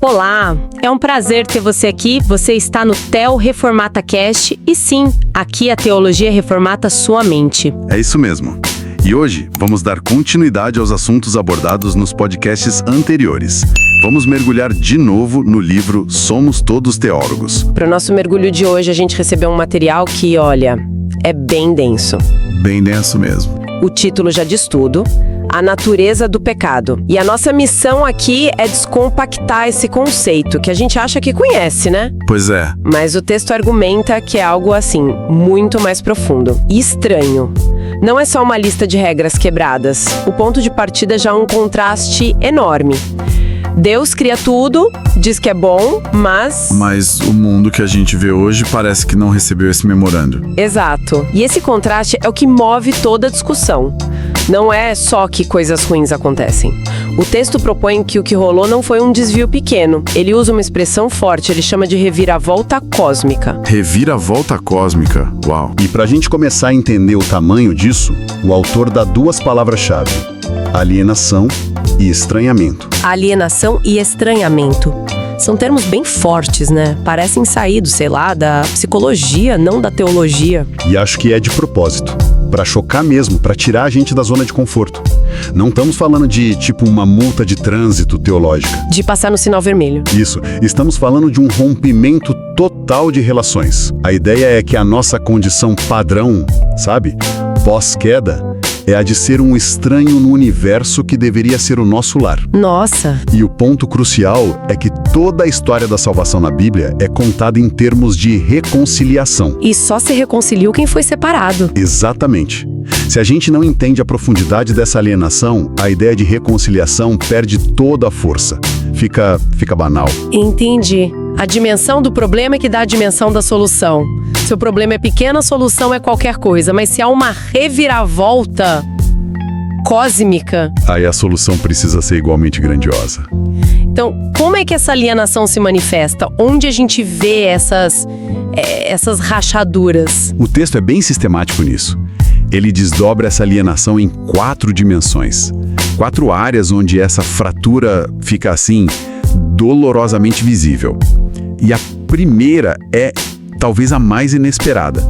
Olá, é um prazer ter você aqui. Você está no Theo Reformata Cast e sim, aqui a teologia reformata sua mente. É isso mesmo. E hoje vamos dar continuidade aos assuntos abordados nos podcasts anteriores. Vamos mergulhar de novo no livro Somos Todos Teólogos. Para o nosso mergulho de hoje, a gente recebeu um material que, olha, é bem denso. Bem denso mesmo. O título já diz tudo. A natureza do pecado. E a nossa missão aqui é descompactar esse conceito, que a gente acha que conhece, né? Pois é. Mas o texto argumenta que é algo, assim, muito mais profundo e estranho. Não é só uma lista de regras quebradas. O ponto de partida já é um contraste enorme. Deus cria tudo, diz que é bom, mas... Mas o mundo que a gente vê hoje parece que não recebeu esse memorando. Exato. E esse contraste é o que move toda a discussão. Não é só que coisas ruins acontecem. O texto propõe que o que rolou não foi um desvio pequeno. Ele usa uma expressão forte, ele chama de reviravolta cósmica. Reviravolta cósmica, uau. E para a gente começar a entender o tamanho disso, o autor dá duas palavras-chave: alienação e estranhamento. Alienação e estranhamento. São termos bem fortes, né? Parecem saídos, sei lá, da psicologia, não da teologia. E acho que é de propósito, para chocar mesmo, para tirar a gente da zona de conforto. Não estamos falando de, tipo, uma multa de trânsito teológica. De passar no sinal vermelho. Isso, estamos falando de um rompimento total de relações. A ideia é que a nossa condição padrão, sabe, pós-queda, é a de ser um estranho no universo que deveria ser o nosso lar. Nossa! E o ponto crucial é que toda a história da salvação na Bíblia é contada em termos de reconciliação. E só se reconciliou quem foi separado. Exatamente. Se a gente não entende a profundidade dessa alienação, a ideia de reconciliação perde toda a força. Fica banal. Entendi. A dimensão do problema é que dá a dimensão da solução. Se o problema é pequeno, a solução é qualquer coisa. Mas se há uma reviravolta cósmica... aí a solução precisa ser igualmente grandiosa. Então, como é que essa alienação se manifesta? Onde a gente vê essas rachaduras? O texto é bem sistemático nisso. Ele desdobra essa alienação em 4 dimensões. 4 áreas onde essa fratura fica assim, dolorosamente visível. E a primeira é talvez a mais inesperada.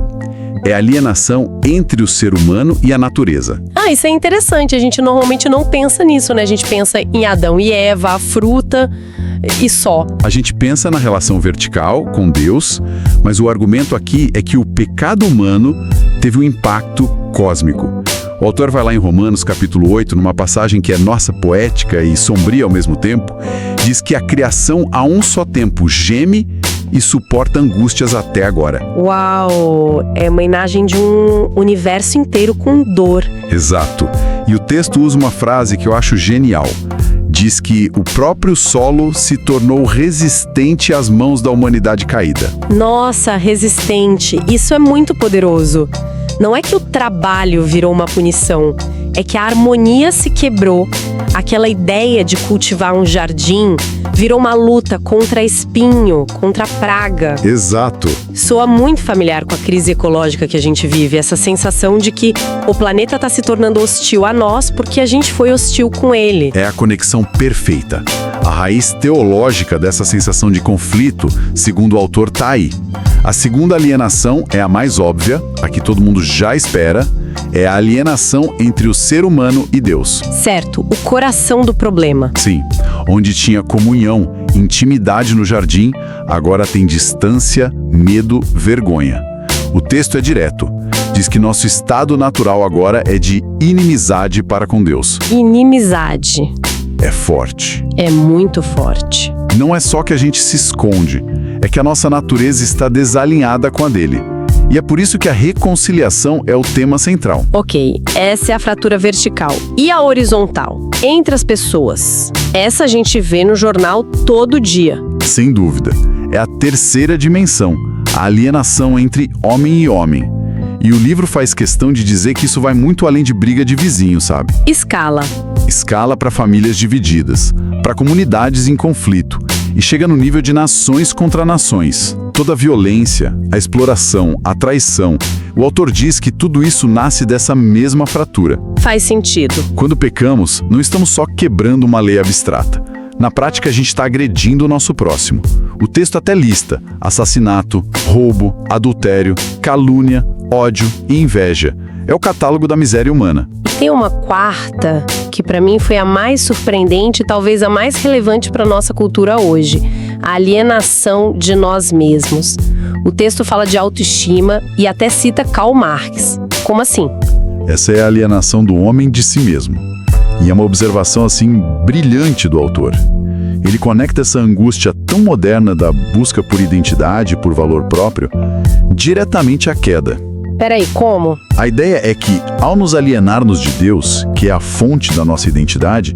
É a alienação entre o ser humano e a natureza. Ah, isso é interessante. A gente normalmente não pensa nisso, né? A gente pensa em Adão e Eva, a fruta e só. A gente pensa na relação vertical com Deus, mas o argumento aqui é que o pecado humano teve um impacto cósmico. O autor vai lá em Romanos, capítulo 8, numa passagem que é nossa poética e sombria ao mesmo tempo, diz que a criação a um só tempo geme e suporta angústias até agora. Uau! É uma imagem de um universo inteiro com dor. Exato. E o texto usa uma frase que eu acho genial. Diz que o próprio solo se tornou resistente às mãos da humanidade caída. Nossa, resistente. Isso é muito poderoso. Não é que o trabalho virou uma punição, é que a harmonia se quebrou. Aquela ideia de cultivar um jardim virou uma luta contra espinho, contra praga. Exato. Soa muito familiar com a crise ecológica que a gente vive, essa sensação de que o planeta está se tornando hostil a nós porque a gente foi hostil com ele. É a conexão perfeita. A raiz teológica dessa sensação de conflito, segundo o autor, está aí. A segunda alienação é a mais óbvia, a que todo mundo já espera, é a alienação entre o ser humano e Deus. Certo, o coração do problema. Sim, onde tinha comunhão, intimidade no jardim, agora tem distância, medo, vergonha. O texto é direto. Diz que nosso estado natural agora é de inimizade para com Deus. Inimizade. É forte. É muito forte. Não é só que a gente se esconde, é que a nossa natureza está desalinhada com a dele. E é por isso que a reconciliação é o tema central. Ok, essa é a fratura vertical. E a horizontal? Entre as pessoas. Essa a gente vê no jornal todo dia. Sem dúvida. É a terceira dimensão, a alienação entre homem e homem. E o livro faz questão de dizer que isso vai muito além de briga de vizinho, sabe? Escala. Escala para famílias divididas, para comunidades em conflito, e chega no nível de nações contra nações. Toda a violência, a exploração, a traição. O autor diz que tudo isso nasce dessa mesma fratura. Faz sentido. Quando pecamos, não estamos só quebrando uma lei abstrata. Na prática, a gente está agredindo o nosso próximo. O texto até lista assassinato, roubo, adultério, calúnia, ódio e inveja. É o catálogo da miséria humana. E tem uma quarta, que para mim foi a mais surpreendente e talvez a mais relevante para nossa cultura hoje: a alienação de nós mesmos. O texto fala de autoestima e até cita Karl Marx. Como assim? Essa é a alienação do homem de si mesmo. E é uma observação, assim, brilhante do autor. Ele conecta essa angústia tão moderna da busca por identidade e por valor próprio diretamente à queda. Peraí, como? A ideia é que, ao nos alienarmos de Deus, que é a fonte da nossa identidade,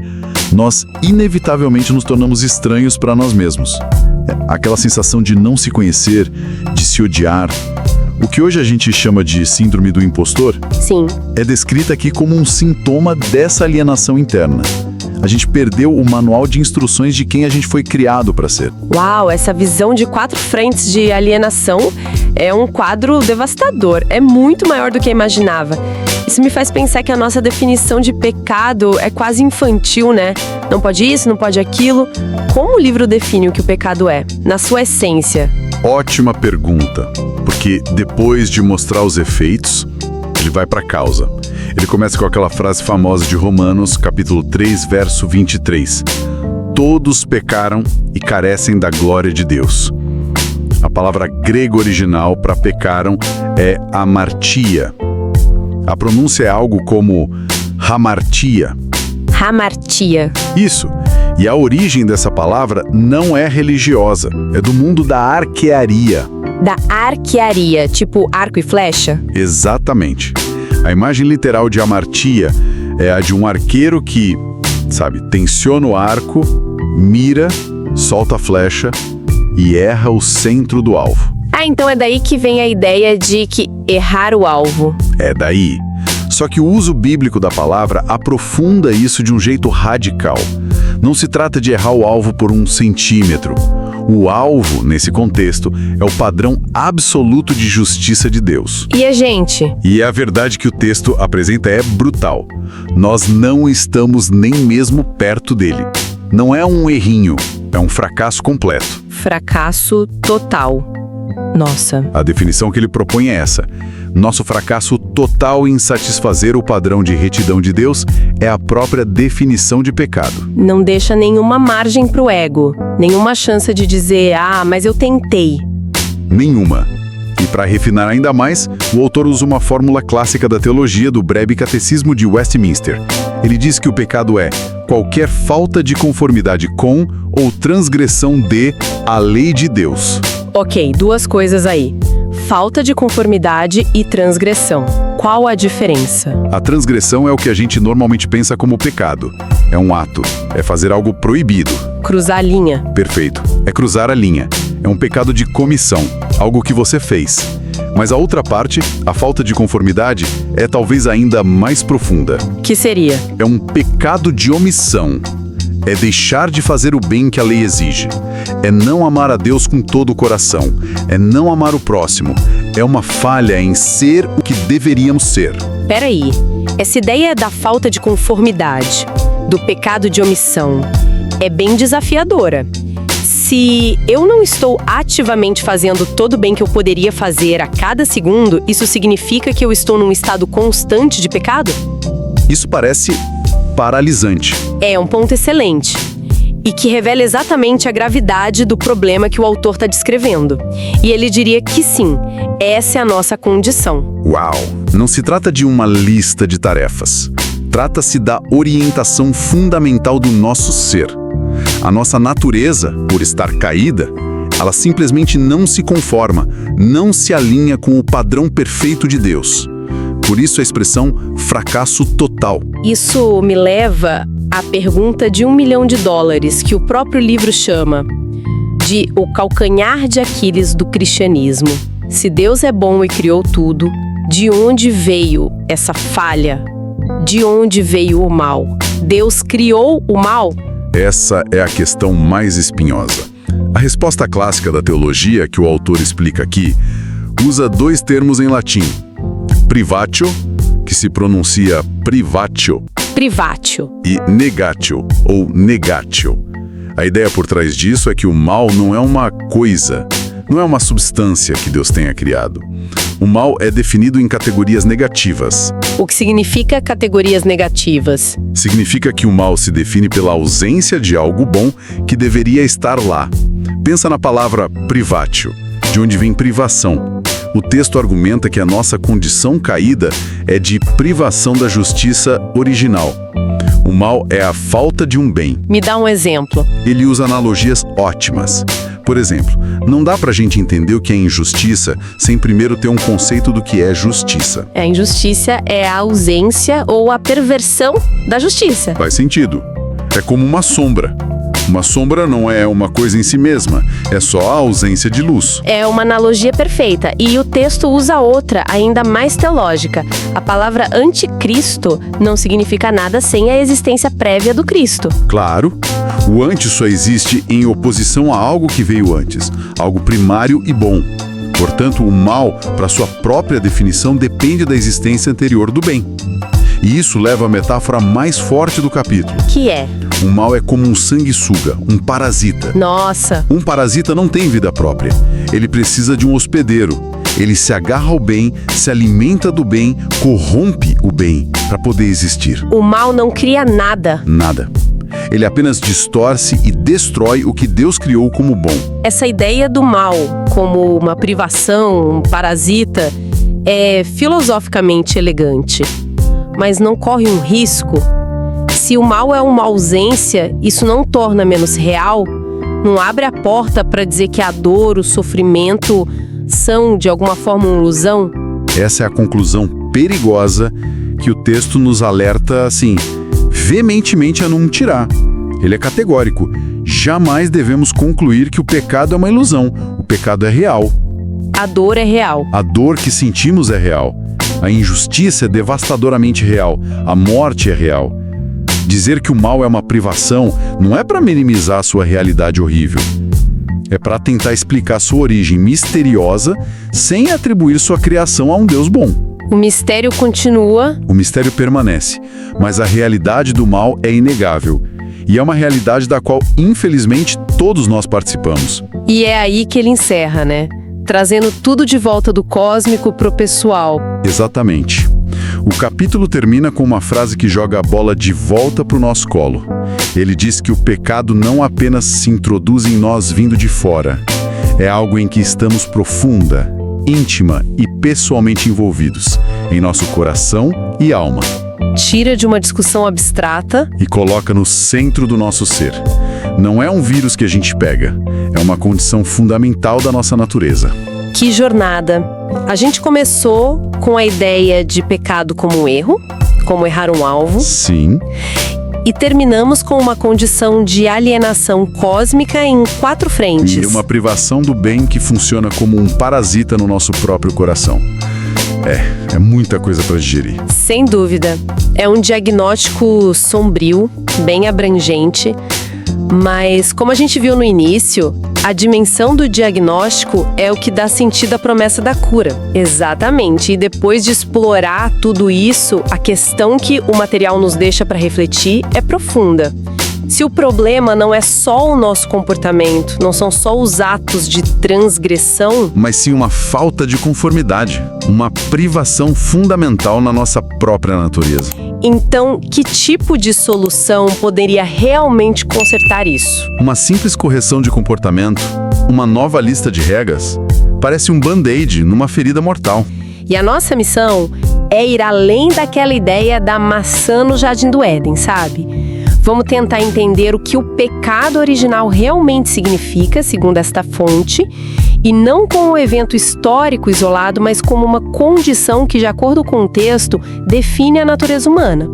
nós inevitavelmente nos tornamos estranhos para nós mesmos. Aquela sensação de não se conhecer, de se odiar. O que hoje a gente chama de síndrome do impostor, Sim. é descrita aqui como um sintoma dessa alienação interna. A gente perdeu o manual de instruções de quem a gente foi criado para ser. Uau, essa visão de 4 frentes de alienação é um quadro devastador. É muito maior do que eu imaginava. Isso me faz pensar que a nossa definição de pecado é quase infantil, né? Não pode isso, não pode aquilo. Como o livro define o que o pecado é, na sua essência? Ótima pergunta, porque depois de mostrar os efeitos, ele vai para a causa. Ele começa com aquela frase famosa de Romanos, capítulo 3, verso 23. Todos pecaram e carecem da glória de Deus. A palavra grega original para pecaram é amartia. A pronúncia é algo como hamartia. Hamartia. Isso. E a origem dessa palavra não é religiosa, é do mundo da arquearia. Da arquearia, tipo arco e flecha? Exatamente. A imagem literal de hamartia é a de um arqueiro que, tensiona o arco, mira, solta a flecha e erra o centro do alvo. Ah, então é daí que vem a ideia de que errar o alvo. É daí. Só que o uso bíblico da palavra aprofunda isso de um jeito radical. Não se trata de errar o alvo por 1 centímetro. O alvo, nesse contexto, é o padrão absoluto de justiça de Deus. E a gente? E a verdade que o texto apresenta é brutal. Nós não estamos nem mesmo perto dele. Não é um errinho, é um fracasso completo. Fracasso total. Nossa. A definição que ele propõe é essa. Nosso fracasso total em satisfazer o padrão de retidão de Deus é a própria definição de pecado. Não deixa nenhuma margem pro ego, nenhuma chance de dizer, mas eu tentei. Nenhuma. E para refinar ainda mais, o autor usa uma fórmula clássica da teologia do Breve Catecismo de Westminster. Ele diz que o pecado é qualquer falta de conformidade com ou transgressão de a lei de Deus. Ok, 2 coisas aí. Falta de conformidade e transgressão. Qual a diferença? A transgressão é o que a gente normalmente pensa como pecado. É um ato, é fazer algo proibido. Cruzar a linha. Perfeito, é cruzar a linha. É um pecado de comissão, algo que você fez. Mas a outra parte, a falta de conformidade, é talvez ainda mais profunda. Que seria? É um pecado de omissão. É deixar de fazer o bem que a lei exige. É não amar a Deus com todo o coração. É não amar o próximo. É uma falha em ser o que deveríamos ser. Peraí, essa ideia da falta de conformidade, do pecado de omissão, é bem desafiadora. Se eu não estou ativamente fazendo todo o bem que eu poderia fazer a cada segundo, isso significa que eu estou num estado constante de pecado? Isso parece paralisante. É um ponto excelente. E que revela exatamente a gravidade do problema que o autor está descrevendo. E ele diria que sim, essa é a nossa condição. Uau! Não se trata de uma lista de tarefas. Trata-se da orientação fundamental do nosso ser. A nossa natureza, por estar caída, ela simplesmente não se conforma, não se alinha com o padrão perfeito de Deus. Por isso a expressão fracasso total. Isso me leva à pergunta de $1 milhão, que o próprio livro chama de o calcanhar de Aquiles do cristianismo. Se Deus é bom e criou tudo, de onde veio essa falha? De onde veio o mal? Deus criou o mal? Essa é a questão mais espinhosa. A resposta clássica da teologia que o autor explica aqui usa 2 termos em latim. Privatio, que se pronuncia privatio, Privatio. e negatio, ou negatio. A ideia por trás disso é que o mal não é uma coisa, não é uma substância que Deus tenha criado. O mal é definido em categorias negativas. O que significa categorias negativas? Significa que o mal se define pela ausência de algo bom que deveria estar lá. Pensa na palavra privatio, de onde vem privação. O texto argumenta que a nossa condição caída é de privação da justiça original. O mal é a falta de um bem. Me dá um exemplo. Ele usa analogias ótimas. Por exemplo, não dá pra gente entender o que é injustiça sem primeiro ter um conceito do que é justiça. A injustiça é a ausência ou a perversão da justiça. Faz sentido. É como uma sombra. Uma sombra não é uma coisa em si mesma, é só a ausência de luz. É uma analogia perfeita, e o texto usa outra, ainda mais teológica. A palavra anticristo não significa nada sem a existência prévia do Cristo. Claro, o antes só existe em oposição a algo que veio antes, algo primário e bom. Portanto, o mal, para sua própria definição, depende da existência anterior do bem. E isso leva à metáfora mais forte do capítulo. Que é? O mal é como um sanguessuga, um parasita. Nossa! Um parasita não tem vida própria. Ele precisa de um hospedeiro. Ele se agarra ao bem, se alimenta do bem, corrompe o bem para poder existir. O mal não cria nada. Nada. Ele apenas distorce e destrói o que Deus criou como bom. Essa ideia do mal como uma privação, um parasita, é filosoficamente elegante. Mas não corre um risco? Se o mal é uma ausência, isso não torna menos real? Não abre a porta para dizer que a dor, o sofrimento são, de alguma forma, uma ilusão? Essa é a conclusão perigosa que o texto nos alerta, assim, veementemente a não tirar. Ele é categórico. Jamais devemos concluir que o pecado é uma ilusão. O pecado é real. A dor é real. A dor que sentimos é real. A injustiça é devastadoramente real. A morte é real. Dizer que o mal é uma privação não é para minimizar a sua realidade horrível. É para tentar explicar sua origem misteriosa sem atribuir sua criação a um Deus bom. O mistério continua. O mistério permanece, mas a realidade do mal é inegável. E é uma realidade da qual, infelizmente, todos nós participamos. E é aí que ele encerra, né? Trazendo tudo de volta do cósmico pro pessoal. Exatamente. O capítulo termina com uma frase que joga a bola de volta pro nosso colo. Ele diz que o pecado não apenas se introduz em nós vindo de fora. É algo em que estamos profunda, íntima e pessoalmente envolvidos, em nosso coração e alma. Tira de uma discussão abstrata E coloca no centro do nosso ser. Não é um vírus que a gente pega, é uma condição fundamental da nossa natureza. Que jornada! A gente começou com a ideia de pecado como um erro, como errar um alvo, Sim, e terminamos com uma condição de alienação cósmica em 4 frentes. e uma privação do bem que funciona como um parasita no nosso próprio coração. É muita coisa para digerir. Sem dúvida. É um diagnóstico sombrio, bem abrangente, mas como a gente viu no início, a dimensão do diagnóstico é o que dá sentido à promessa da cura. Exatamente. E depois de explorar tudo isso, a questão que o material nos deixa para refletir é profunda. Se o problema não é só o nosso comportamento, não são só os atos de transgressão, Mas sim uma falta de conformidade, uma privação fundamental na nossa própria natureza. então que tipo de solução poderia realmente consertar isso? Uma simples correção de comportamento, uma nova lista de regras, parece um band-aid numa ferida mortal. E a nossa missão é ir além daquela ideia da maçã no Jardim do Éden, sabe? Vamos tentar entender o que o pecado original realmente significa, segundo esta fonte, e não como um evento histórico isolado, mas como uma condição que, de acordo com o texto, define a natureza humana.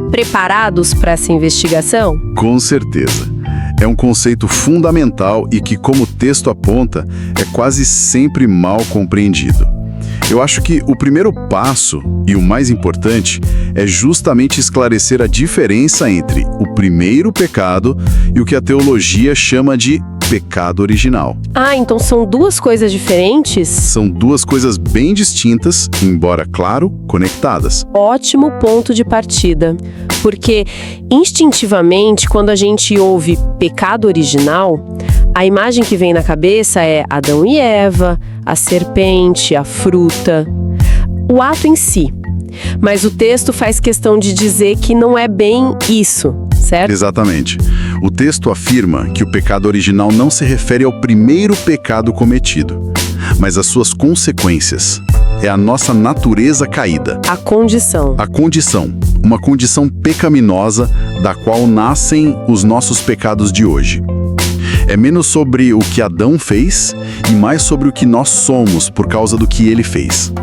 Preparados para essa investigação? Com certeza. É um conceito fundamental e que, como o texto aponta, é quase sempre mal compreendido. Eu acho que o primeiro passo, e o mais importante, é justamente esclarecer a diferença entre o primeiro pecado e o que a teologia chama de pecado original. Ah, então são duas coisas diferentes? São duas coisas bem distintas, embora, claro, conectadas. Ótimo ponto de partida. Porque, instintivamente, quando a gente ouve pecado original, a imagem que vem na cabeça é Adão e Eva, a serpente, a fruta, o ato em si. Mas o texto faz questão de dizer que não é bem isso, certo? Exatamente. O texto afirma que o pecado original não se refere ao primeiro pecado cometido, mas às suas consequências. É a nossa natureza caída. A condição. A condição. Uma condição pecaminosa da qual nascem os nossos pecados de hoje. É menos sobre o que Adão fez e mais sobre o que nós somos por causa do que ele fez.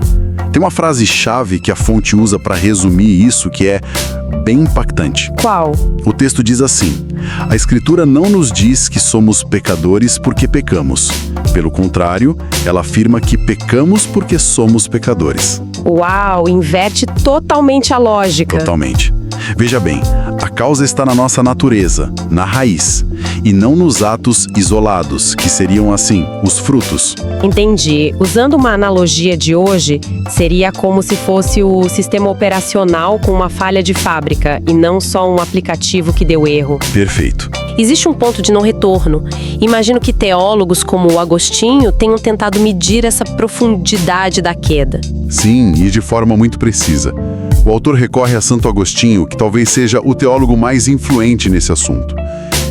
Tem uma frase-chave que a fonte usa para resumir isso que é bem impactante. Qual? O texto diz assim: a Escritura não nos diz que somos pecadores porque pecamos. Pelo contrário, ela afirma que pecamos porque somos pecadores. Uau, inverte totalmente a lógica. Totalmente. Veja bem, a causa está na nossa natureza, na raiz, e não nos atos isolados, que seriam, assim, os frutos. Entendi. Usando uma analogia de hoje, seria como se fosse o sistema operacional com uma falha de fábrica e não só um aplicativo que deu erro. Perfeito. Existe um ponto de não retorno. Imagino que teólogos como o Agostinho tenham tentado medir essa profundidade da queda. Sim, e de forma muito precisa. O autor recorre a Santo Agostinho, que talvez seja o teólogo mais influente nesse assunto.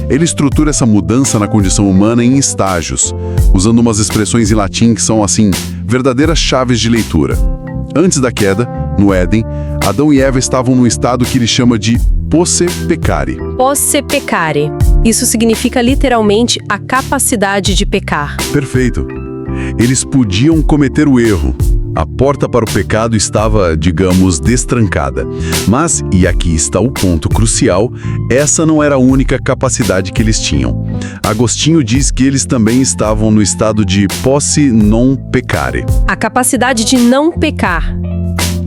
Ele estrutura essa mudança na condição humana em estágios, usando umas expressões em latim que são, assim, verdadeiras chaves de leitura. Antes da queda, no Éden, Adão e Eva estavam num estado que ele chama de posse peccare. Posse peccare. Isso significa literalmente a capacidade de pecar. Perfeito. Eles podiam cometer o erro. A porta para o pecado estava, digamos, destrancada. Mas, e aqui está o ponto crucial, essa não era a única capacidade que eles tinham. Agostinho diz que eles também estavam no estado de posse non peccare. A capacidade de não pecar.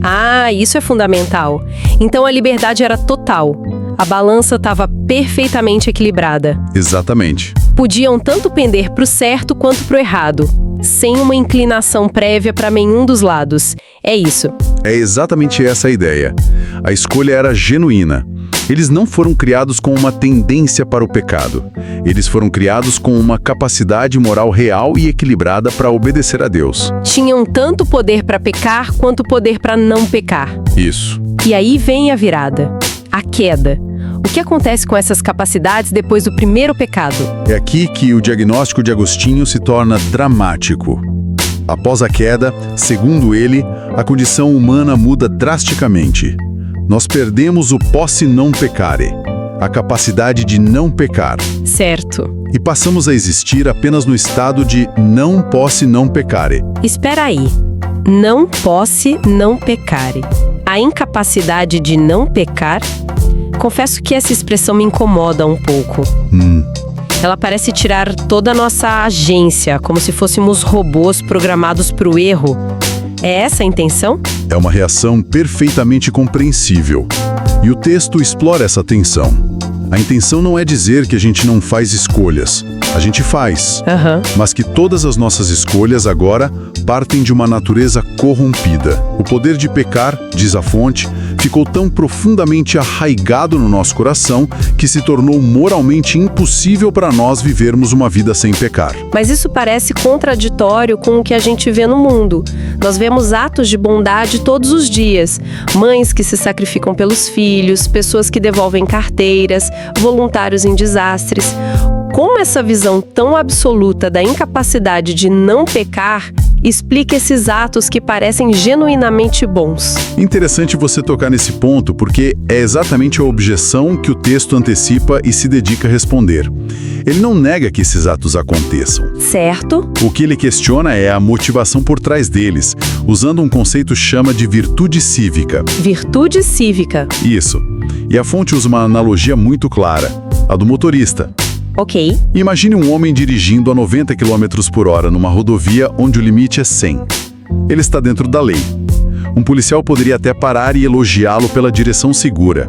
Ah, isso é fundamental. Então a liberdade era total. A balança estava perfeitamente equilibrada. Exatamente. Podiam tanto pender para o certo quanto para o errado, sem uma inclinação prévia para nenhum dos lados. É isso. É exatamente essa a ideia. A escolha era genuína. Eles não foram criados com uma tendência para o pecado. Eles foram criados com uma capacidade moral real e equilibrada para obedecer a Deus. Tinham tanto poder para pecar quanto poder para não pecar. Isso. E aí vem a virada, a queda. O que acontece com essas capacidades depois do primeiro pecado? É aqui que o diagnóstico de Agostinho se torna dramático. Após a queda, segundo ele, a condição humana muda drasticamente. Nós perdemos o posse non peccare, a capacidade de não pecar. Certo. E passamos a existir apenas no estado de não posse non peccare. Espera aí. Não posse não pecare. A incapacidade de não pecar? Confesso que essa expressão me incomoda um pouco. Ela parece tirar toda a nossa agência, como se fôssemos robôs programados para o erro. É essa a intenção? É uma reação perfeitamente compreensível. E o texto explora essa tensão. A intenção não é dizer que a gente não faz escolhas. A gente faz. Mas que todas as nossas escolhas agora partem de uma natureza corrompida. O poder de pecar, diz a fonte, ficou tão profundamente arraigado no nosso coração que se tornou moralmente impossível para nós vivermos uma vida sem pecar. Mas isso parece contraditório com o que a gente vê no mundo. Nós vemos atos de bondade todos os dias. Mães que se sacrificam pelos filhos, pessoas que devolvem carteiras, voluntários em desastres. Como essa visão tão absoluta da incapacidade de não pecar explica esses atos que parecem genuinamente bons? Interessante você tocar nesse ponto, porque é exatamente a objeção que o texto antecipa e se dedica a responder. Ele não nega que esses atos aconteçam. Certo. O que ele questiona é a motivação por trás deles, usando um conceito que chama de virtude cívica. Virtude cívica. Isso. E a fonte usa uma analogia muito clara, a do motorista. Ok. Imagine um homem dirigindo a 90 km por hora numa rodovia onde o limite é 100. Ele está dentro da lei. Um policial poderia até parar e elogiá-lo pela direção segura.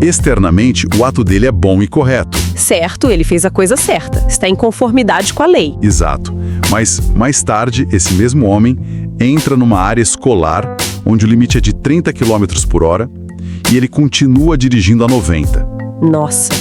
Externamente, o ato dele é bom e correto. Certo, ele fez a coisa certa. Está em conformidade com a lei. Exato. Mas, mais tarde, esse mesmo homem entra numa área escolar, onde o limite é de 30 km por hora, e ele continua dirigindo a 90. Nossa.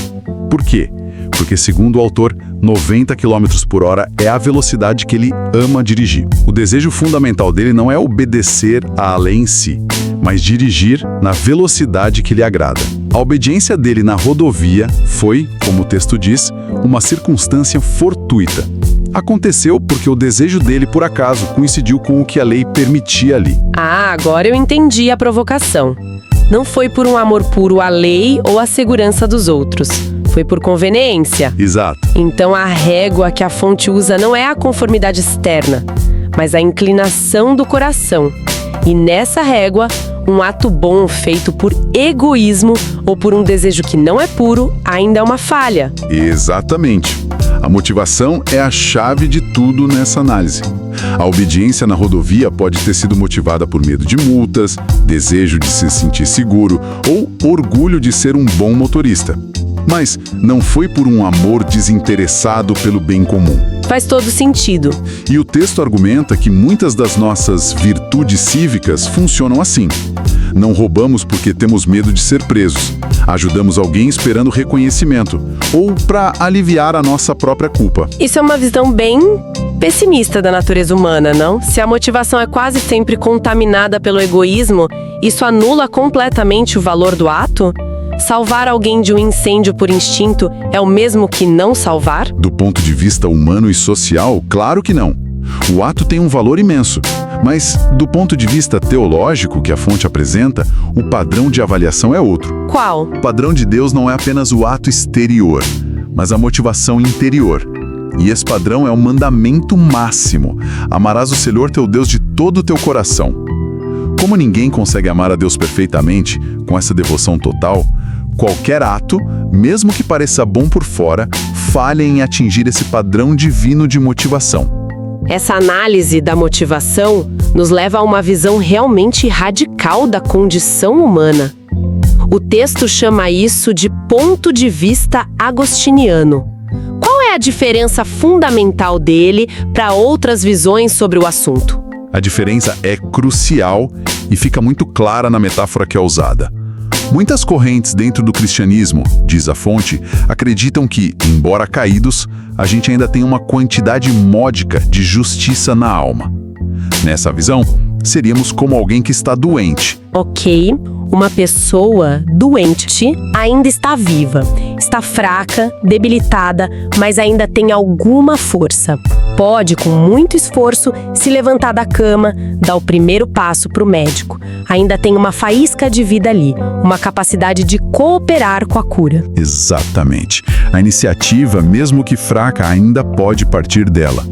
Por quê? Porque, segundo o autor, 90 km por hora é a velocidade que ele ama dirigir. O desejo fundamental dele não é obedecer à lei em si, mas dirigir na velocidade que lhe agrada. A obediência dele na rodovia foi, como o texto diz, uma circunstância fortuita. Aconteceu porque o desejo dele, por acaso, coincidiu com o que a lei permitia ali. Ah, agora eu entendi a provocação. Não foi por um amor puro à lei ou à segurança dos outros. Foi por conveniência. Exato. Então a régua que a fonte usa não é a conformidade externa, mas a inclinação do coração. E nessa régua, um ato bom feito por egoísmo ou por um desejo que não é puro ainda é uma falha. Exatamente. A motivação é a chave de tudo nessa análise. A obediência na rodovia pode ter sido motivada por medo de multas, desejo de se sentir seguro ou orgulho de ser um bom motorista. Mas não foi por um amor desinteressado pelo bem comum. Faz todo sentido. E o texto argumenta que muitas das nossas virtudes cívicas funcionam assim. Não roubamos porque temos medo de ser presos. Ajudamos alguém esperando reconhecimento ou para aliviar a nossa própria culpa. Isso é uma visão bem pessimista da natureza humana, não? Se a motivação é quase sempre contaminada pelo egoísmo, isso anula completamente o valor do ato? Salvar alguém de um incêndio por instinto é o mesmo que não salvar? Do ponto de vista humano e social, claro que não. O ato tem um valor imenso. Mas, do ponto de vista teológico que a fonte apresenta, o padrão de avaliação é outro. Qual? O padrão de Deus não é apenas o ato exterior, mas a motivação interior. E esse padrão é o mandamento máximo. Amarás o Senhor teu Deus de todo o teu coração. Como ninguém consegue amar a Deus perfeitamente, com essa devoção total, qualquer ato, mesmo que pareça bom por fora, falha em atingir esse padrão divino de motivação. Essa análise da motivação nos leva a uma visão realmente radical da condição humana. O texto chama isso de ponto de vista agostiniano. Qual é a diferença fundamental dele para outras visões sobre o assunto? A diferença é crucial e fica muito clara na metáfora que é usada. Muitas correntes dentro do cristianismo, diz a fonte, acreditam que, embora caídos, a gente ainda tem uma quantidade módica de justiça na alma. Nessa visão, seríamos como alguém que está doente. Ok, uma pessoa doente ainda está viva, está fraca, debilitada, mas ainda tem alguma força. Pode, com muito esforço, se levantar da cama, dar o primeiro passo para o médico. Ainda tem uma faísca de vida ali, uma capacidade de cooperar com a cura. Exatamente. A iniciativa, mesmo que fraca, ainda pode partir dela.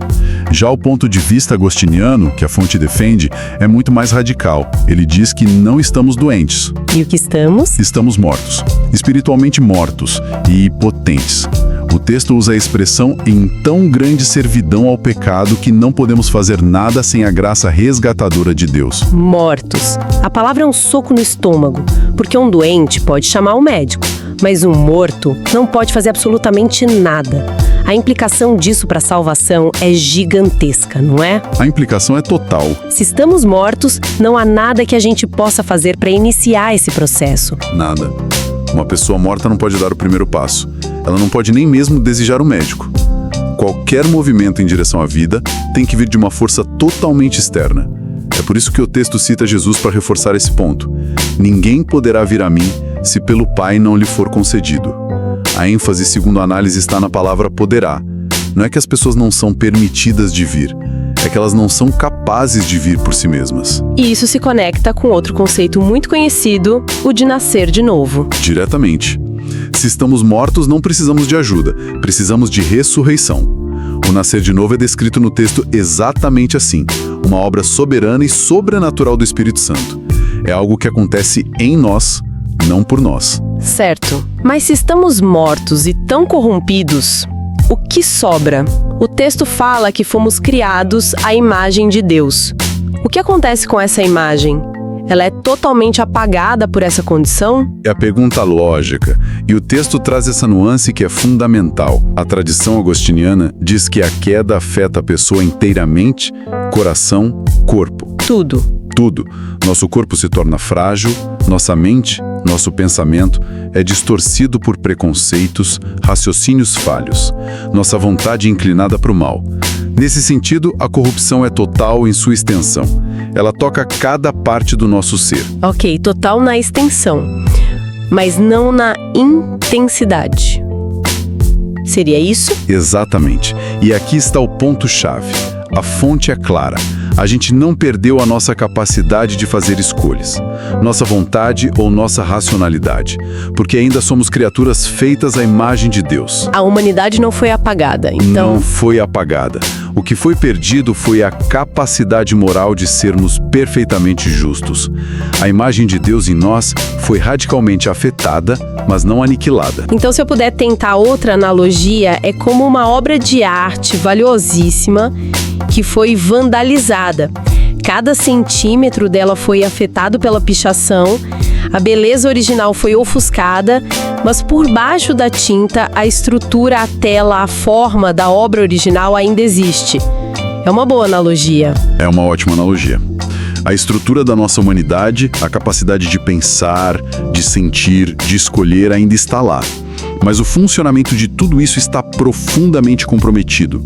Já o ponto de vista agostiniano, que a fonte defende, é muito mais radical. Ele diz que não estamos doentes. E o que estamos? Estamos mortos. Espiritualmente mortos e potentes. O texto usa a expressão em tão grande servidão ao pecado que não podemos fazer nada sem a graça resgatadora de Deus. Mortos. A palavra é um soco no estômago, porque um doente pode chamar o médico, mas um morto não pode fazer absolutamente nada. A implicação disso para a salvação é gigantesca, não é? A implicação é total. Se estamos mortos, não há nada que a gente possa fazer para iniciar esse processo. Nada. Uma pessoa morta não pode dar o primeiro passo. Ela não pode nem mesmo desejar o médico. Qualquer movimento em direção à vida tem que vir de uma força totalmente externa. É por isso que o texto cita Jesus para reforçar esse ponto. Ninguém poderá vir a mim se pelo Pai não lhe for concedido. A ênfase, segundo a análise, está na palavra poderá. Não é que as pessoas não são permitidas de vir, é que elas não são capazes de vir por si mesmas. E isso se conecta com outro conceito muito conhecido, o de nascer de novo. Diretamente. Se estamos mortos, não precisamos de ajuda, precisamos de ressurreição. O nascer de novo é descrito no texto exatamente assim, uma obra soberana e sobrenatural do Espírito Santo. É algo que acontece em nós, não por nós. Certo. Mas se estamos mortos e tão corrompidos, o que sobra? O texto fala que fomos criados à imagem de Deus. O que acontece com essa imagem? Ela é totalmente apagada por essa condição? É a pergunta lógica, e o texto traz essa nuance que é fundamental. A tradição agostiniana diz que a queda afeta a pessoa inteiramente, coração, corpo. Tudo. Nosso corpo se torna frágil, nossa mente, nosso pensamento é distorcido por preconceitos, raciocínios falhos, nossa vontade inclinada para o mal. Nesse sentido, a corrupção é total em sua extensão. Ela toca cada parte do nosso ser. Ok, total na extensão, mas não na intensidade. Seria isso? Exatamente. E aqui está o ponto-chave. A fonte é clara. A gente não perdeu a nossa capacidade de fazer escolhas, nossa vontade ou nossa racionalidade, porque ainda somos criaturas feitas à imagem de Deus. A humanidade não foi apagada, então... Não foi apagada. O que foi perdido foi a capacidade moral de sermos perfeitamente justos. A imagem de Deus em nós foi radicalmente afetada, mas não aniquilada. Então, se eu puder tentar outra analogia, é como uma obra de arte valiosíssima que foi vandalizada. Cada centímetro dela foi afetado pela pichação, a beleza original foi ofuscada, mas por baixo da tinta, a estrutura, a tela, a forma da obra original ainda existe. É uma boa analogia. É uma ótima analogia. A estrutura da nossa humanidade, a capacidade de pensar, de sentir, de escolher ainda está lá. Mas o funcionamento de tudo isso está profundamente comprometido.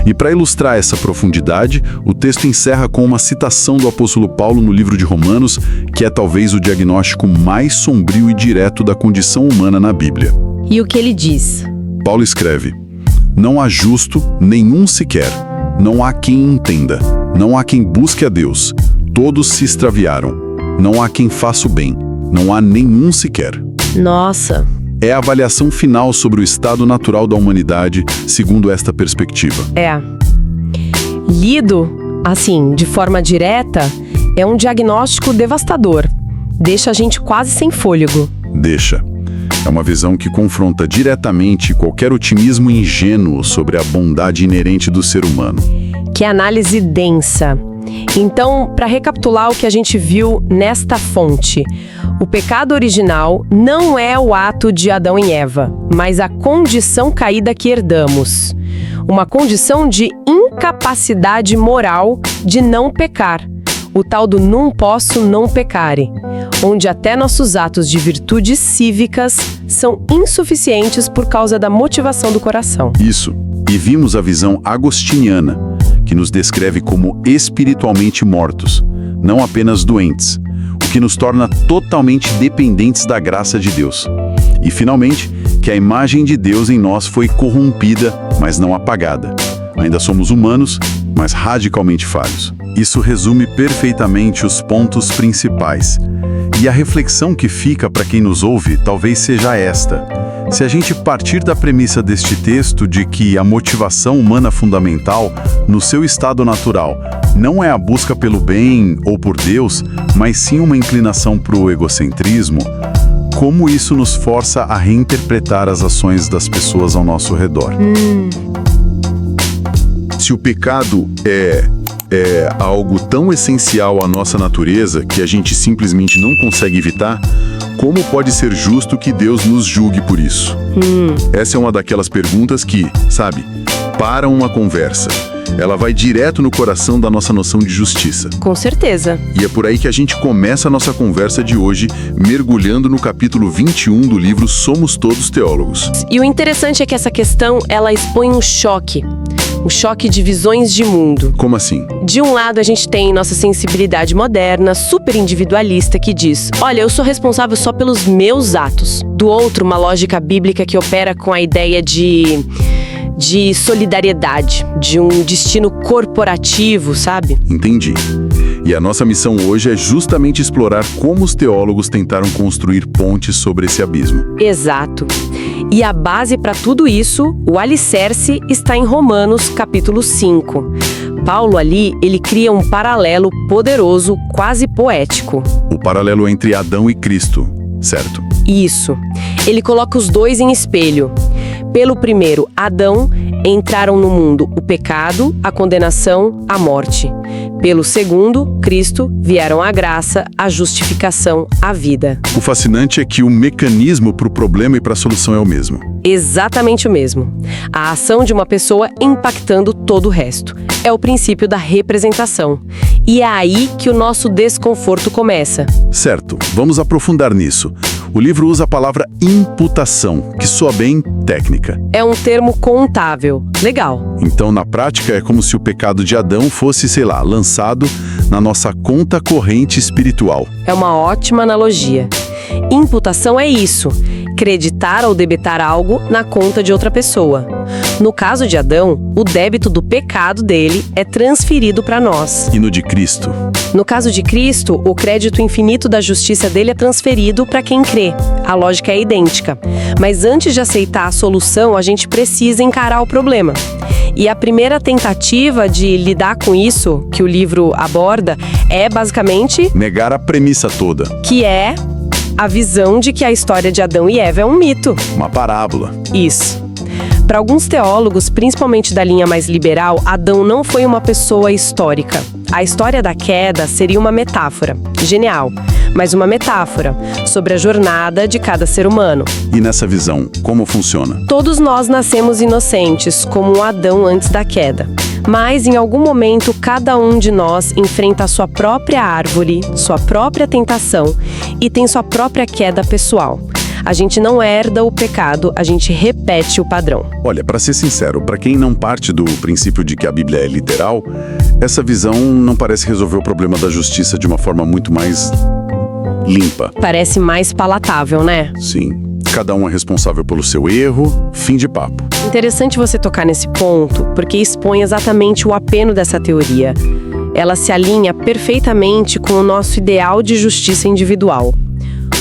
E para ilustrar essa profundidade, o texto encerra com uma citação do apóstolo Paulo no livro de Romanos, que é talvez o diagnóstico mais sombrio e direto da condição humana na Bíblia. E o que ele diz? Paulo escreve: "Não há justo nenhum sequer, não há quem entenda, não há quem busque a Deus, todos se extraviaram, não há quem faça o bem, não há nenhum sequer." Nossa! É a avaliação final sobre o estado natural da humanidade, segundo esta perspectiva. Lido, assim, de forma direta, é um diagnóstico devastador. Deixa a gente quase sem fôlego. Deixa. É uma visão que confronta diretamente qualquer otimismo ingênuo sobre a bondade inerente do ser humano. Que análise densa. Então, para recapitular o que a gente viu nesta fonte, o pecado original não é o ato de Adão e Eva, mas a condição caída que herdamos. Uma condição de incapacidade moral de não pecar. O tal do não posso não pecare, onde até nossos atos de virtudes cívicas são insuficientes por causa da motivação do coração. Isso. E vimos a visão agostiniana, que nos descreve como espiritualmente mortos, não apenas doentes, o que nos torna totalmente dependentes da graça de Deus. E, finalmente, que a imagem de Deus em nós foi corrompida, mas não apagada. Ainda somos humanos, mas radicalmente falhos. Isso resume perfeitamente os pontos principais. E a reflexão que fica para quem nos ouve talvez seja esta: se a gente partir da premissa deste texto de que a motivação humana fundamental, no seu estado natural, não é a busca pelo bem ou por Deus, mas sim uma inclinação para o egocentrismo, como isso nos força a reinterpretar as ações das pessoas ao nosso redor? Se o pecado é algo tão essencial à nossa natureza que a gente simplesmente não consegue evitar, como pode ser justo que Deus nos julgue por isso? Essa é uma daquelas perguntas que, sabe, param uma conversa. Ela vai direto no coração da nossa noção de justiça. Com certeza. E é por aí que a gente começa a nossa conversa de hoje, mergulhando no capítulo 21 do livro Somos Todos Teólogos. E o interessante é que essa questão, ela expõe um choque de visões de mundo. Como assim? De um lado, a gente tem nossa sensibilidade moderna, super individualista, que diz: olha, eu sou responsável só pelos meus atos. Do outro, uma lógica bíblica que opera com a ideia de solidariedade, de um destino corporativo, sabe? Entendi. E a nossa missão hoje é justamente explorar como os teólogos tentaram construir pontes sobre esse abismo. Exato. E a base para tudo isso, o alicerce, está em Romanos, capítulo 5. Paulo ali, ele cria um paralelo poderoso, quase poético. O paralelo entre Adão e Cristo, certo? Isso. Ele coloca os dois em espelho. Pelo primeiro, Adão, entraram no mundo o pecado, a condenação, a morte. Pelo segundo, Cristo, vieram a graça, a justificação, a vida. O fascinante é que o mecanismo para o problema e para a solução é o mesmo. Exatamente o mesmo. A ação de uma pessoa impactando todo o resto. É o princípio da representação. E é aí que o nosso desconforto começa. Certo, vamos aprofundar nisso. O livro usa a palavra imputação, que soa bem técnica. É um termo contável. Legal. Então, na prática, é como se o pecado de Adão fosse, lançado na nossa conta corrente espiritual. É uma ótima analogia. Imputação é isso, creditar ou debitar algo na conta de outra pessoa. No caso de Adão, o débito do pecado dele é transferido para nós. E no de Cristo? No caso de Cristo, o crédito infinito da justiça dele é transferido para quem crê. A lógica é idêntica. Mas antes de aceitar a solução, a gente precisa encarar o problema. E a primeira tentativa de lidar com isso, que o livro aborda, é basicamente... negar a premissa toda. Que é a visão de que a história de Adão e Eva é um mito. Uma parábola. Isso. Para alguns teólogos, principalmente da linha mais liberal, Adão não foi uma pessoa histórica. A história da queda seria uma metáfora. Genial. Mas uma metáfora sobre a jornada de cada ser humano. E nessa visão, como funciona? Todos nós nascemos inocentes, como um Adão antes da queda. Mas, em algum momento, cada um de nós enfrenta a sua própria árvore, sua própria tentação e tem sua própria queda pessoal. A gente não herda o pecado, a gente repete o padrão. Olha, para ser sincero, para quem não parte do princípio de que a Bíblia é literal, essa visão não parece resolver o problema da justiça de uma forma muito mais limpa. Parece mais palatável, né? Sim. Cada um é responsável pelo seu erro, fim de papo. Interessante você tocar nesse ponto, porque expõe exatamente o apeno dessa teoria. Ela se alinha perfeitamente com o nosso ideal de justiça individual.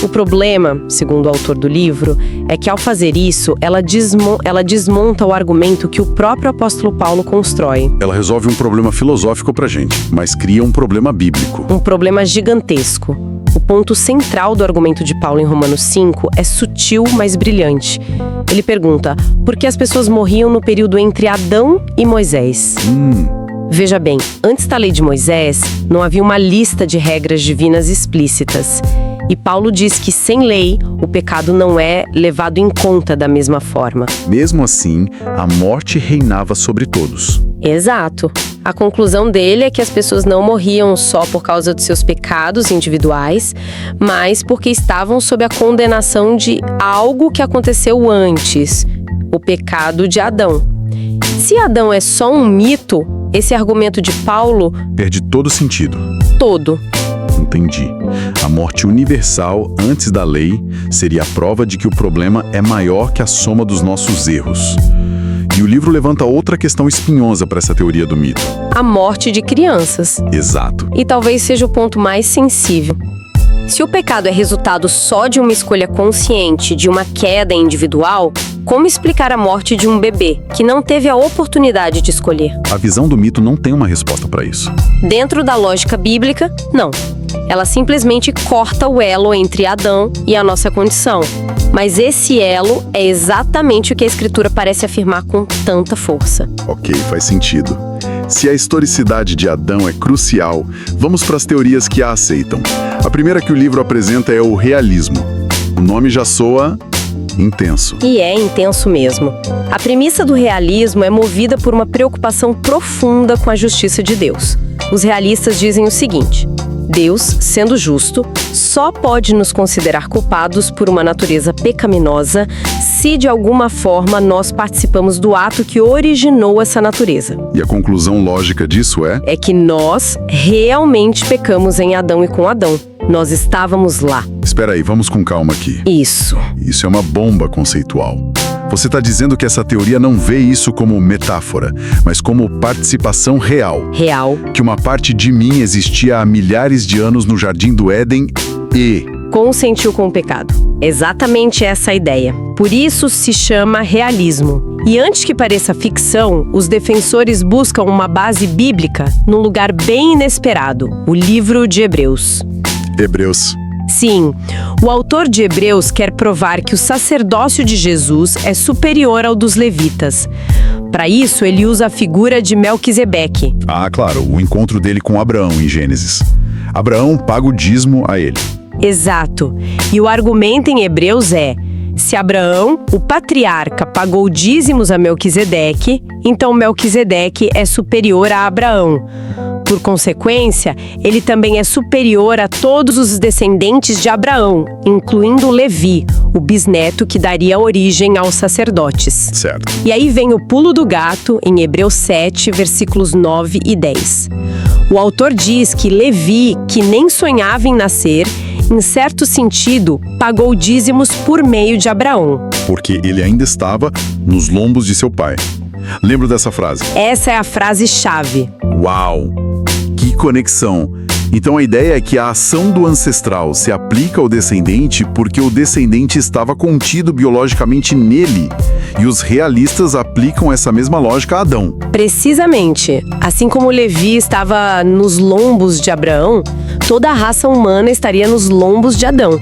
O problema, segundo o autor do livro, é que ao fazer isso, ela desmonta o argumento que o próprio apóstolo Paulo constrói. Ela resolve um problema filosófico pra gente, mas cria um problema bíblico. Um problema gigantesco. O ponto central do argumento de Paulo em Romanos 5 é sutil, mas brilhante. Ele pergunta, por que as pessoas morriam no período entre Adão e Moisés? Veja bem, antes da lei de Moisés, não havia uma lista de regras divinas explícitas. E Paulo diz que, sem lei, o pecado não é levado em conta da mesma forma. Mesmo assim, a morte reinava sobre todos. Exato. A conclusão dele é que as pessoas não morriam só por causa de seus pecados individuais, mas porque estavam sob a condenação de algo que aconteceu antes, o pecado de Adão. Se Adão é só um mito, esse argumento de Paulo... perde todo sentido. Todo. Entendi. A morte universal, antes da lei, seria a prova de que o problema é maior que a soma dos nossos erros. E o livro levanta outra questão espinhosa para essa teoria do mito. A morte de crianças. Exato. E talvez seja o ponto mais sensível. Se o pecado é resultado só de uma escolha consciente, de uma queda individual, como explicar a morte de um bebê que não teve a oportunidade de escolher? A visão do mito não tem uma resposta para isso. Dentro da lógica bíblica, não. Ela simplesmente corta o elo entre Adão e a nossa condição. Mas esse elo é exatamente o que a Escritura parece afirmar com tanta força. Ok, faz sentido. Se a historicidade de Adão é crucial, vamos para as teorias que a aceitam. A primeira que o livro apresenta é o realismo. O nome já soa intenso. E é intenso mesmo. A premissa do realismo é movida por uma preocupação profunda com a justiça de Deus. Os realistas dizem o seguinte: Deus, sendo justo, só pode nos considerar culpados por uma natureza pecaminosa se de alguma forma nós participamos do ato que originou essa natureza. E a conclusão lógica disso é? É que nós realmente pecamos em Adão e com Adão. Nós estávamos lá. Espera aí, vamos com calma aqui. Isso. Isso é uma bomba conceitual. Você está dizendo que essa teoria não vê isso como metáfora, mas como participação real. Real. Que uma parte de mim existia há milhares de anos no Jardim do Éden e... consentiu com o pecado. Exatamente essa a ideia. Por isso se chama realismo. E antes que pareça ficção, os defensores buscam uma base bíblica num lugar bem inesperado, o livro de Hebreus. Hebreus. Sim, o autor de Hebreus quer provar que o sacerdócio de Jesus é superior ao dos levitas. Para isso, ele usa a figura de Melquisedeque. Ah, claro, o encontro dele com Abraão em Gênesis. Abraão paga o dízimo a ele. Exato. E o argumento em Hebreus é: se Abraão, o patriarca, pagou dízimos a Melquisedeque, então Melquisedeque é superior a Abraão. Por consequência, ele também é superior a todos os descendentes de Abraão, incluindo Levi, o bisneto que daria origem aos sacerdotes. Certo. E aí vem o pulo do gato em Hebreus 7, versículos 9 e 10. O autor diz que Levi, que nem sonhava em nascer, em certo sentido, pagou dízimos por meio de Abraão. Porque ele ainda estava nos lombos de seu pai. Lembro dessa frase? Essa é a frase-chave. Uau! Que conexão! Então a ideia é que a ação do ancestral se aplica ao descendente porque o descendente estava contido biologicamente nele. E os realistas aplicam essa mesma lógica a Adão. Precisamente. Assim como Levi estava nos lombos de Abraão, toda a raça humana estaria nos lombos de Adão.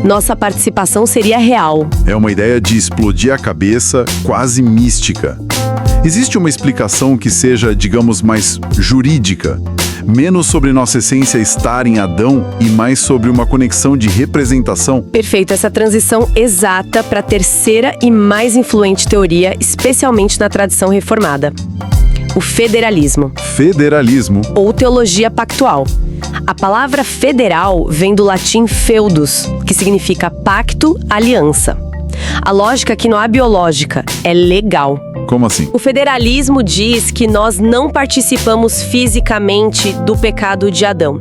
Nossa participação seria real. É uma ideia de explodir a cabeça, quase mística. Existe uma explicação que seja, digamos, mais jurídica? Menos sobre nossa essência estar em Adão e mais sobre uma conexão de representação? Perfeito, essa transição exata para a terceira e mais influente teoria, especialmente na tradição reformada: o federalismo. Federalismo. Ou teologia pactual. A palavra federal vem do latim feudus, que significa pacto, aliança. A lógica aqui não é biológica, é legal. Como assim? O federalismo diz que nós não participamos fisicamente do pecado de Adão.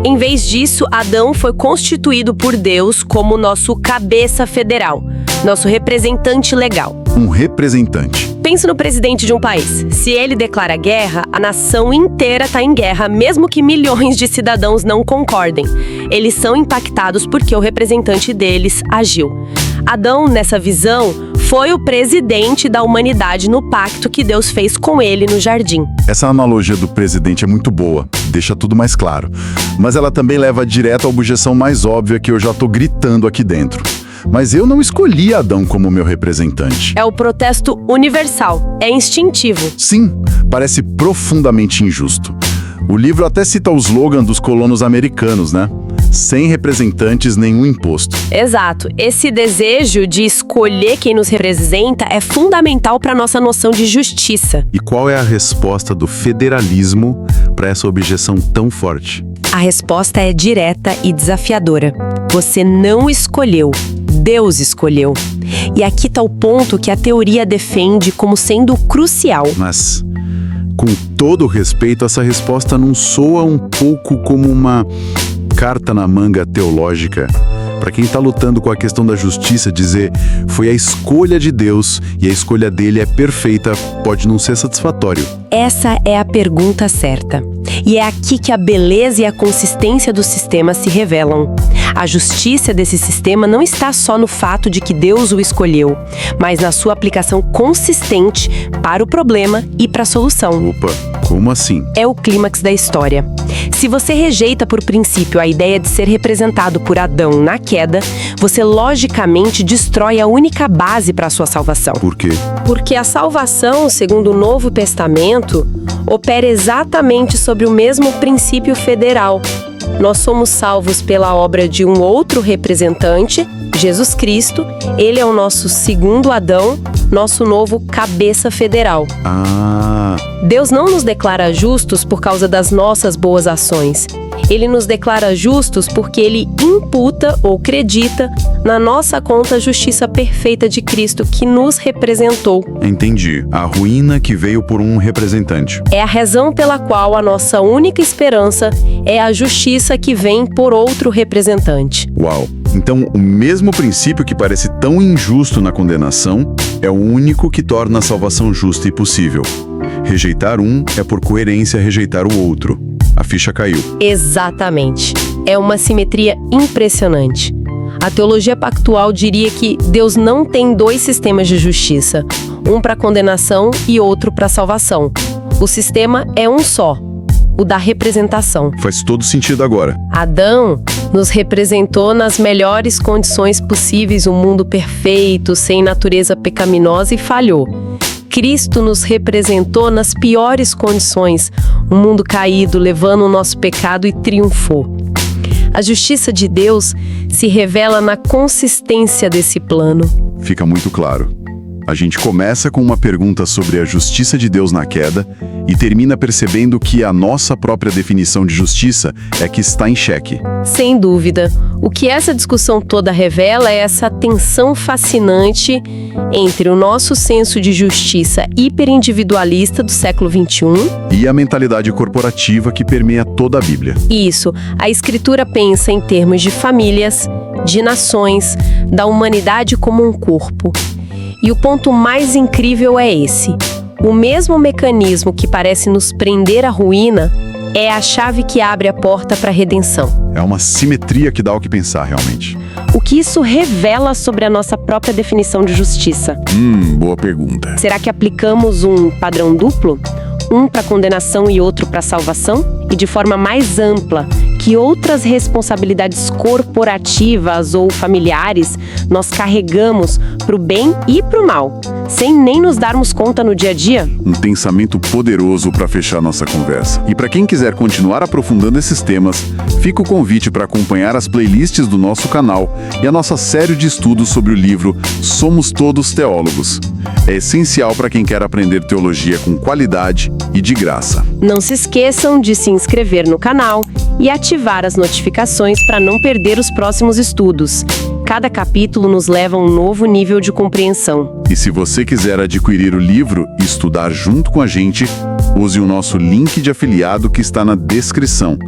Em vez disso, Adão foi constituído por Deus como nosso cabeça federal, nosso representante legal. Um representante. Pense no presidente de um país. Se ele declara guerra, a nação inteira está em guerra, mesmo que milhões de cidadãos não concordem. Eles são impactados porque o representante deles agiu. Adão, nessa visão, foi o presidente da humanidade no pacto que Deus fez com ele no jardim. Essa analogia do presidente é muito boa, deixa tudo mais claro. Mas ela também leva direto à objeção mais óbvia que eu já tô gritando aqui dentro. Mas eu não escolhi Adão como meu representante. É o protesto universal, é instintivo. Sim, parece profundamente injusto. O livro até cita o slogan dos colonos americanos, né? Sem representantes, nenhum imposto. Exato. Esse desejo de escolher quem nos representa é fundamental para a nossa noção de justiça. E qual é a resposta do federalismo para essa objeção tão forte? A resposta é direta e desafiadora. Você não escolheu, Deus escolheu. E aqui está o ponto que a teoria defende como sendo crucial. Mas, com todo o respeito, essa resposta não soa um pouco como uma carta na manga teológica? Para quem está lutando com a questão da justiça, dizer foi a escolha de Deus e a escolha dele é perfeita pode não ser satisfatório. Essa é a pergunta certa. E é aqui que a beleza e a consistência do sistema se revelam. A justiça desse sistema não está só no fato de que Deus o escolheu, mas na sua aplicação consistente para o problema e para a solução. Opa, como assim? É o clímax da história. Se você rejeita por princípio a ideia de ser representado por Adão na queda, você logicamente destrói a única base para a sua salvação. Por quê? Porque a salvação, segundo o Novo Testamento, opera exatamente sobre o mesmo princípio federal. Nós somos salvos pela obra de um outro representante, Jesus Cristo. Ele é o nosso segundo Adão, nosso novo cabeça federal. Deus não nos declara justos por causa das nossas boas ações. Ele nos declara justos porque Ele imputa ou acredita na nossa conta a justiça perfeita de Cristo que nos representou. Entendi. A ruína que veio por um representante. É a razão pela qual a nossa única esperança é a justiça que vem por outro representante. Uau! Então, o mesmo princípio que parece tão injusto na condenação é o único que torna a salvação justa e possível. Rejeitar um é por coerência rejeitar o outro. A ficha caiu. Exatamente. É uma simetria impressionante. A teologia pactual diria que Deus não tem dois sistemas de justiça, um para condenação e outro para salvação. O sistema é um só, o da representação. Faz todo sentido agora. Adão nos representou nas melhores condições possíveis, um mundo perfeito, sem natureza pecaminosa, e falhou. Cristo nos representou nas piores condições, um mundo caído, levando o nosso pecado e triunfou. A justiça de Deus se revela na consistência desse plano. Fica muito claro. A gente começa com uma pergunta sobre a justiça de Deus na queda e termina percebendo que a nossa própria definição de justiça é que está em xeque. Sem dúvida. O que essa discussão toda revela é essa tensão fascinante entre o nosso senso de justiça hiperindividualista do século XXI e a mentalidade corporativa que permeia toda a Bíblia. Isso. A Escritura pensa em termos de famílias, de nações, da humanidade como um corpo. E o ponto mais incrível é esse. O mesmo mecanismo que parece nos prender à ruína é a chave que abre a porta para a redenção. É uma simetria que dá o que pensar, realmente. O que isso revela sobre a nossa própria definição de justiça? Boa pergunta. Será que aplicamos um padrão duplo? Um para condenação e outro para salvação? E de forma mais ampla, que outras responsabilidades corporativas ou familiares nós carregamos para o bem e para o mal, sem nem nos darmos conta no dia a dia? Um pensamento poderoso para fechar nossa conversa. E para quem quiser continuar aprofundando esses temas, fica o convite para acompanhar as playlists do nosso canal e a nossa série de estudos sobre o livro Somos Todos Teólogos. É essencial para quem quer aprender teologia com qualidade e de graça. Não se esqueçam de se inscrever no canal e ativar as notificações para não perder os próximos estudos. Cada capítulo nos leva a um novo nível de compreensão. E se você quiser adquirir o livro e estudar junto com a gente, use o nosso link de afiliado que está na descrição.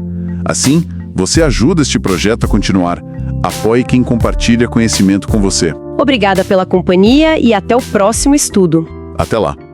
Assim, você ajuda este projeto a continuar. Apoie quem compartilha conhecimento com você. Obrigada pela companhia e até o próximo estudo. Até lá!